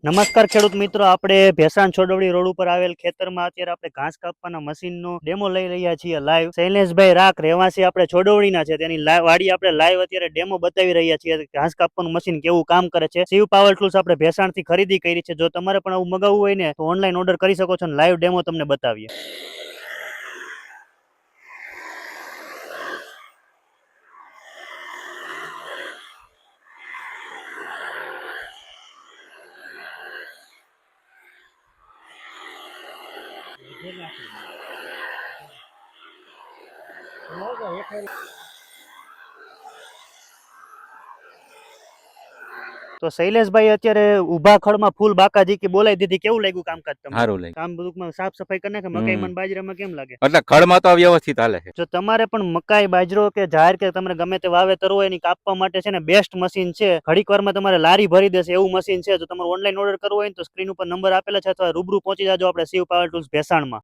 નમસ્કાર ખેડૂત મિત્રો, આપણે ભેસાણ છોડવડી રોડ ઉપર આવેલ ખેતરમાં અત્યારે આપણે ઘાસ કાપવાના મશીનનો ડેમો લઈ રહ્યા છીએ લાઈવ. શૈલેષભાઈ રાખ રહેવાસી આપણે છોડવડીના છે, તેની વાડી આપણે લાઈવ અત્યારે ડેમો બતાવી રહ્યા છીએ ઘાસ કાપવાનું મશીન કેવું કામ કરે છે. શિવ પાવર ટૂલ્સ આપણે ભેસાણથી ખરીદી કરી છે. જો તમારે પણ આવું મગાવવું હોય ને તો ઓનલાઈન ઓર્ડર કરી શકો છો અને લાઈવ ડેમો તમને બતાવીએ. તો શૈલેષભાઈ અત્યારે ઉભા ખડમાં ફૂલ બાકાજી કે બોલાવી દીધી, કેવું લાગ્યું કામકાજ તમને? સારું લાગ્યું. કામ બધું સાફ સફાઈ કરી નાખે. મકાઈ માં બાજરામાં કેમ લાગે? એટલે ખડમાં તો વ્યવસ્થિત હાલે છે. જો તમારે પણ મકાઈ બાજરો કે જાહેર કે તમારે ગમે તે વાવેતર હોય એની કાપવા માટે છે ને બેસ્ટ મશીન છે. ઘડીક વારમાં તમારે લારી ભરી દેશે એવું મશીન છે. જો તમારે ઓનલાઈન ઓર્ડર કરવો હોય તો સ્ક્રીન ઉપર નંબર આપેલા છે અથવા રૂબરૂ પહોંચી જાજો આપણે શિવ પાવર ટૂલ્સ ભેસાણમાં.